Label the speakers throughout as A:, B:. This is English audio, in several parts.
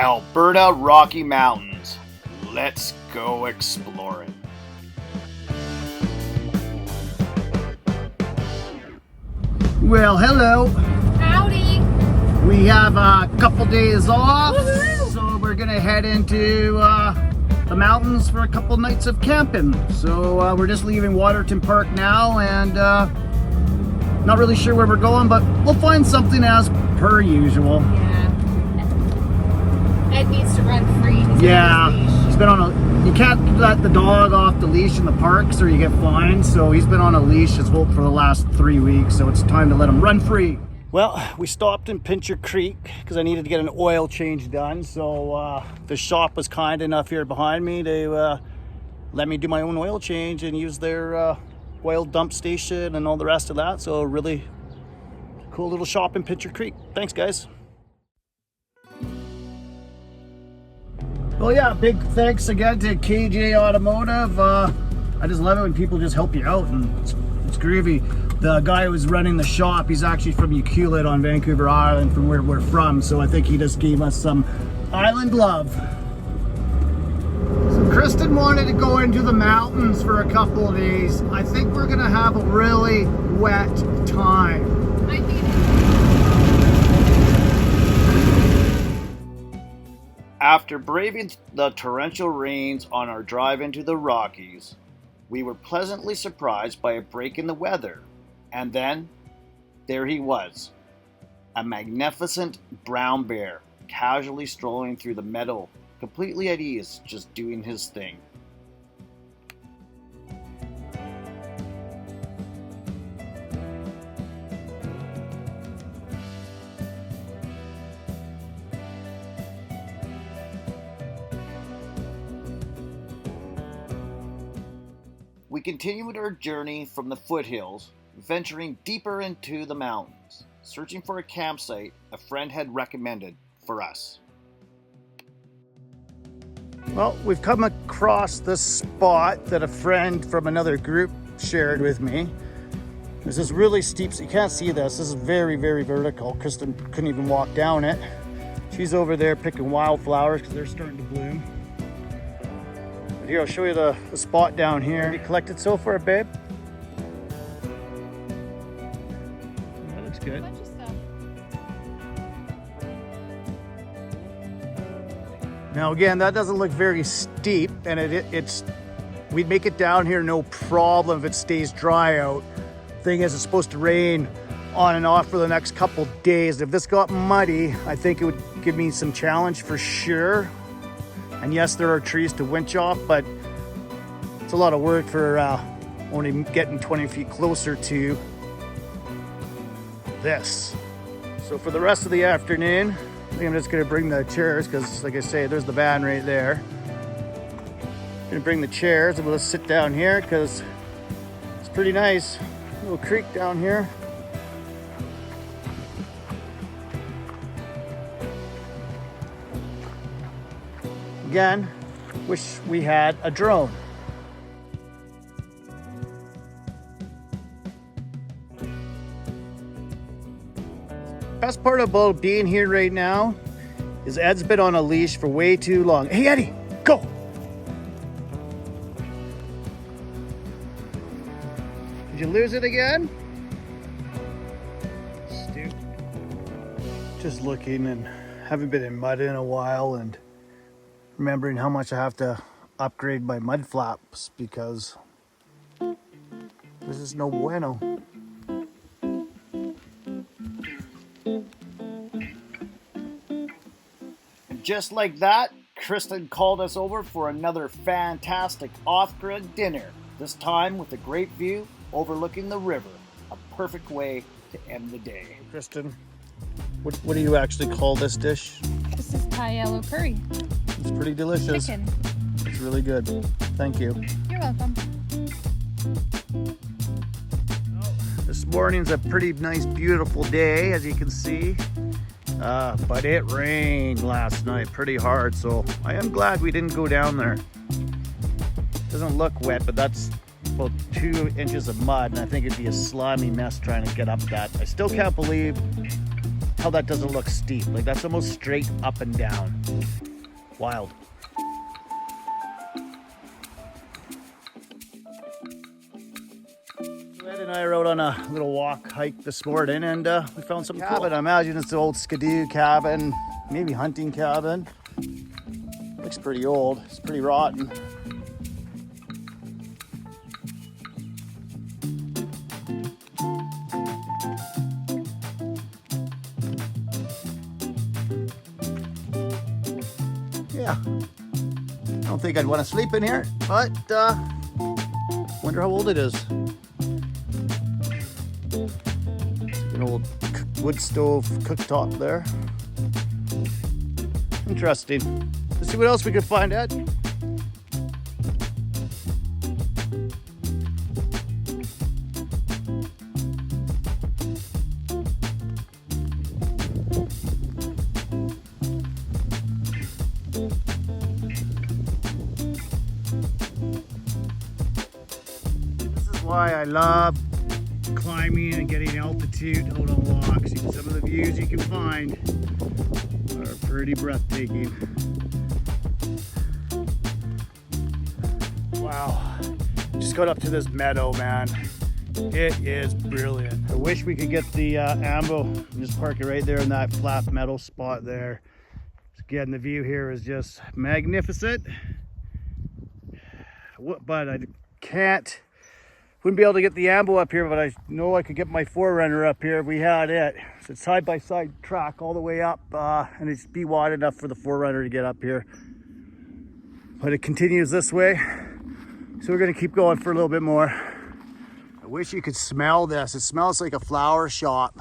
A: Alberta Rocky Mountains. Let's go exploring.
B: Well, hello.
C: Howdy.
B: We have a couple days off,
C: Woohoo!
B: so we're gonna head into the mountains for a couple nights of camping. So we're just leaving Waterton Park now, and not really sure where we're going, but we'll find something as per usual.
C: Yeah. Ed needs to run free. He's
B: Yeah,
C: on his leash.
B: he's been on a. You can't let the dog off the leash in the parks or you get fined. So he's been on a leash his whole for the last 3 weeks. So it's time to let him run free. Well, we stopped in Pincher Creek because I needed to get an oil change done. So the shop was kind enough here behind me to let me do my own oil change and use their oil dump station and all the rest of that. So really cool little shop in Pincher Creek. Thanks, guys. Well, yeah, big thanks again to KJ Automotive. I just love it when people just help you out, and it's groovy. The guy who was running the shop, he's actually from Ucluelet on Vancouver Island, from where we're from, so I think he just gave us some island love. So Kristen wanted to go into the mountains for a couple of days. I think we're gonna have a really wet time.
C: I think
A: After braving the torrential rains on our drive into the Rockies, we were pleasantly surprised by a break in the weather. And then, there he was, a magnificent brown bear, casually strolling through the meadow, completely at ease, just doing his thing. We continued our journey from the foothills, venturing deeper into the mountains, searching for a campsite a friend had recommended for us.
B: Well, we've come across this spot that a friend from another group shared with me. There's this really steep, so you can't see this. This is very, very vertical. Kristen couldn't even walk down it. She's over there picking wildflowers because they're starting to bloom. But here, I'll show you the spot down here. You collected so far, babe? That looks
C: a
B: good.
C: bunch of stuff.
B: Now again, that doesn't look very steep, and we'd make it down here no problem if it stays dry out. Thing is, it's supposed to rain on and off for the next couple days. If this got muddy, I think it would give me some challenge for sure. And yes, there are trees to winch off, but it's a lot of work for only getting 20 feet closer to this. So for the rest of the afternoon, I think I'm just gonna bring the chairs because, like I say, there's the van right there. I'm gonna bring the chairs and we'll just sit down here because it's pretty nice. Little creek down here. Again, wish we had a drone. Best part about being here right now is Ed's been on a leash for way too long. Hey Eddie, go! Did you lose it again? Stupid. Just looking and haven't been in mud in a while and remembering how much I have to upgrade my mud flaps because this is no bueno.
A: And just like that, Kristen called us over for another fantastic off-grid dinner, this time with a great view overlooking the river. A perfect way to end the day.
B: Kristen, what do you actually call this dish?
C: This is Thai yellow curry.
B: It's pretty delicious.
C: Chicken.
B: It's really good. Thank you.
C: You're welcome.
B: This morning's a pretty nice, beautiful day, as you can see. But it rained last night pretty hard, so I am glad we didn't go down there. Doesn't look wet, but that's about 2 inches of mud, and I think it'd be a slimy mess trying to get up that. I still can't believe how that doesn't look steep. Like that's almost straight up and down. Wild. Ed and I are out on a little walk hike this morning, and we found some cabin. Cool. I imagine it's the old skidoo cabin, maybe hunting cabin. Looks pretty old. It's pretty rotten. Yeah, I don't think I'd want to sleep in here, but wonder how old it is. An old wood stove cooktop there. Interesting. Let's see what else we could find, Ed. Why I love climbing and getting altitude out on walks. Some of the views you can find are pretty breathtaking. Wow, just got up to this meadow, man. It is brilliant. I wish we could get the ambo and just park it right there in that flat metal spot there. Again, the view here is just magnificent, but I wouldn't be able to get the ambo up here, but I know I could get my 4Runner up here if we had it. So it's side-by-side track all the way up, and it's be wide enough for the 4Runner to get up here. But it continues this way, so we're gonna keep going for a little bit more. I wish you could smell this. It smells like a flower shop.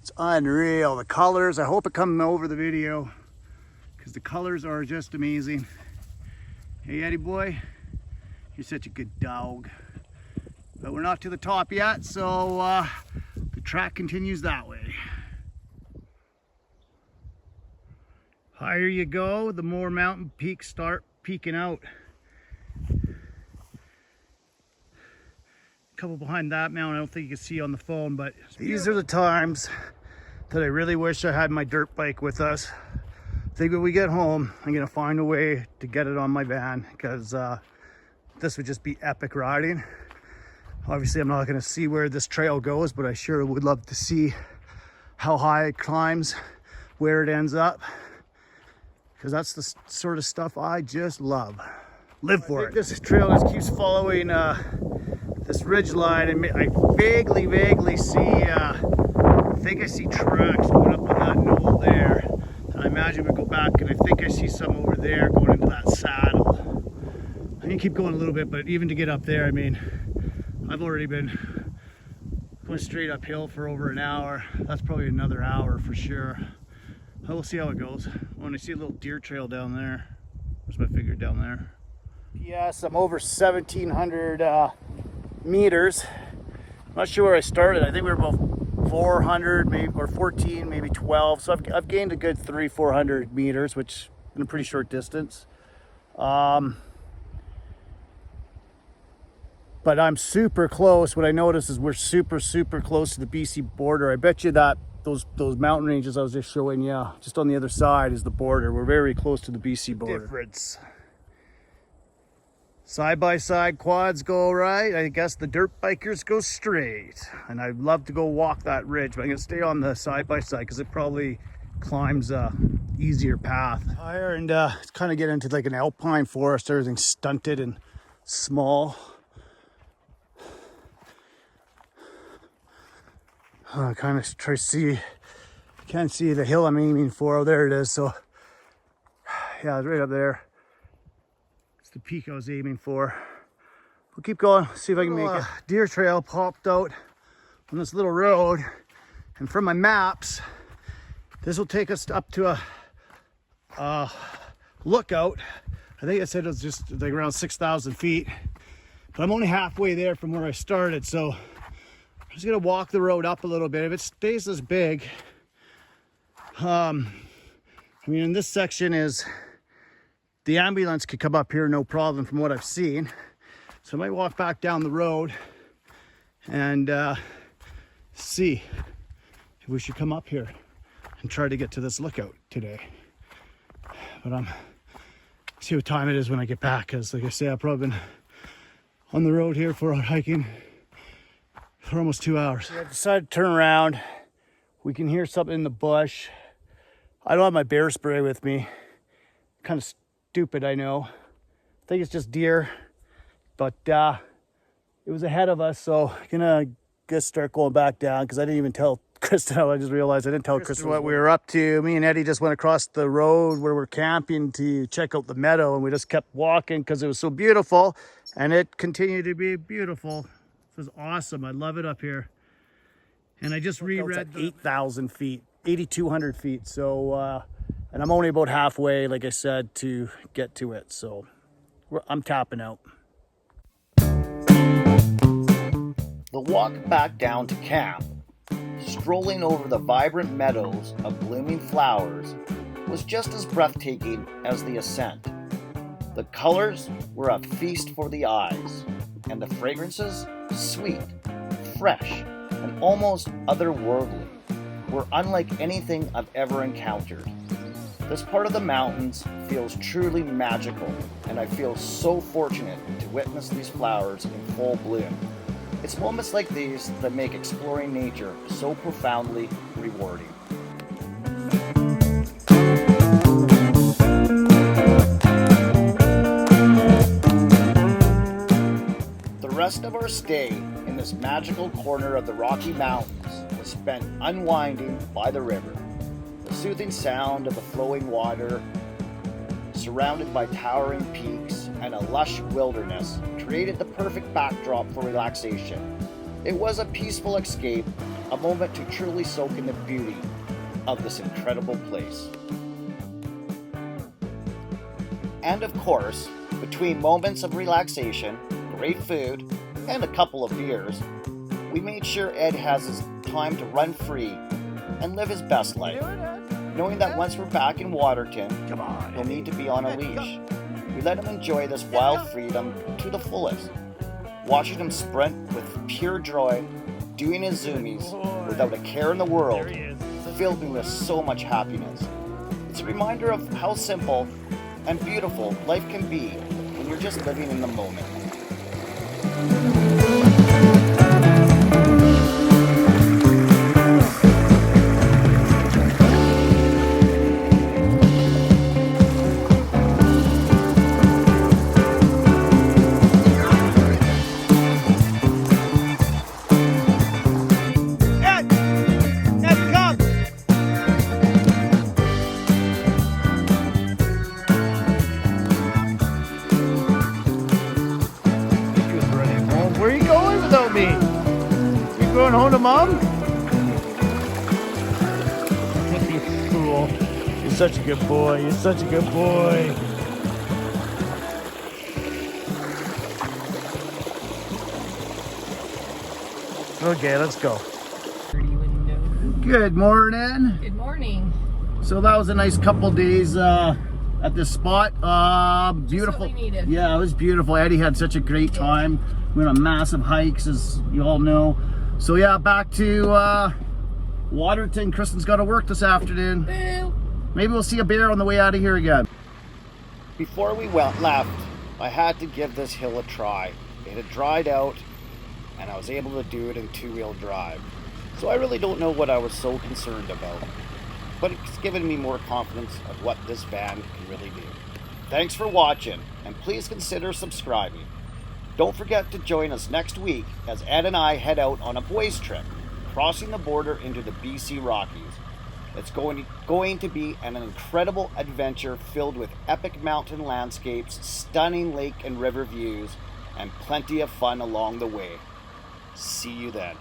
B: It's unreal. The colors, I hope it comes over the video, because the colors are just amazing. Hey, Eddie boy, you're such a good dog. But we're not to the top yet, so the track continues that way. Higher you go, the more mountain peaks start peeking out. A couple behind that mountain, I don't think you can see on the phone, but these are the times that I really wish I had my dirt bike with us. I think when we get home, I'm gonna find a way to get it on my van, because this would just be epic riding. Obviously, I'm not going to see where this trail goes, but I sure would love to see how high it climbs, where it ends up, because that's the sort of stuff I just love. Live for it. This trail just keeps following this ridge line, and I vaguely see, I think I see tracks going up on that knoll there. And I imagine we go back, and I think I see some over there going into that saddle. I can keep going a little bit, but even to get up there, I mean, I've already been going straight uphill for over an hour. That's probably another hour for sure. We'll see how it goes. When I see a little deer trail down there. Where's my figure down there? Yes, I'm over 1,700 meters. I'm not sure where I started. I think we were about 400, maybe, or 14, maybe 12. So I've gained a good 300-400 meters, which in a pretty short distance. But I'm super close. What I noticed is we're super close to the BC border. I bet you that those mountain ranges I was just showing you, just on the other side is the border. We're very close to the BC border. Difference. Side-by-side quads go right. I guess the dirt bikers go straight. And I'd love to go walk that ridge, but I'm gonna stay on the side-by-side because it probably climbs a easier path. Higher, and it's kind of get into like an alpine forest. Everything's stunted and small. I kind of try to see, can't see the hill I'm aiming for. Oh, there it is. So yeah, it's right up there. It's the peak I was aiming for. We'll keep going, see if I can make it. Deer trail popped out on this little road, and from my maps, this will take us up to a lookout. I think I said it was just like around 6,000 feet, but I'm only halfway there from where I started, so I'm just gonna walk the road up a little bit. If it stays this big, I mean, in this section is, the ambulance could come up here no problem from what I've seen. So I might walk back down the road and see if we should come up here. and try to get to this lookout today. But see what time it is when I get back, because like I say, I've probably been on the road here for hiking for almost 2 hours. I decided to turn around. We can hear something in the bush. I don't have my bear spray with me. Kind of stupid, I know. I think it's just deer, but it was ahead of us, so I'm gonna just start going back down because I didn't even tell Kristen. I just realized I didn't tell Kristen what we were up to. Me and Eddie just went across the road where we're camping to check out the meadow, and we just kept walking because it was so beautiful, and it continued to be beautiful. This is awesome. I love it up here. And I just reread 8,000 feet, 8,200 feet. So, and I'm only about halfway, like I said, to get to it. So I'm tapping out.
A: The walk back down to camp, strolling over the vibrant meadows of blooming flowers, was just as breathtaking as the ascent. The colors were a feast for the eyes, and the fragrances, sweet, fresh, and almost otherworldly, were unlike anything I've ever encountered. This part of the mountains feels truly magical, and I feel so fortunate to witness these flowers in full bloom. It's moments like these that make exploring nature so profoundly rewarding. The rest of our stay in this magical corner of the Rocky Mountains was spent unwinding by the river. The soothing sound of the flowing water, surrounded by towering peaks and a lush wilderness, created the perfect backdrop for relaxation. It was a peaceful escape, a moment to truly soak in the beauty of this incredible place. And of course, between moments of relaxation, great food, and a couple of beers, we made sure Ed has his time to run free and live his best life, knowing that once we're back in Waterton, he'll need to be on a leash. We let him enjoy this wild freedom to the fullest, watching him sprint with pure joy, doing his zoomies without a care in the world, filled me with so much happiness. It's a reminder of how simple and beautiful life can be when you're just living in the moment.
B: Going home to Mom? You're cool. You're such a good boy. You're such a good boy. Okay, let's go. Good morning.
C: Good morning.
B: So that was a nice couple days at this spot. Beautiful.
C: Just what we needed.
B: Yeah, it was beautiful. Eddie had such a great time. We went on massive hikes, as you all know. So yeah, back to Waterton. Kristen's got to work this afternoon.
C: Boo.
B: Maybe we'll see a bear on the way out of here again.
A: Before we left, I had to give this hill a try. It had dried out, and I was able to do it in two-wheel drive. So I really don't know what I was so concerned about, but it's given me more confidence of what this van can really do. Thanks for watching, and please consider subscribing. Don't forget to join us next week as Ed and I head out on a boys' trip, crossing the border into the BC Rockies. It's going to be an incredible adventure filled with epic mountain landscapes, stunning lake and river views, and plenty of fun along the way. See you then.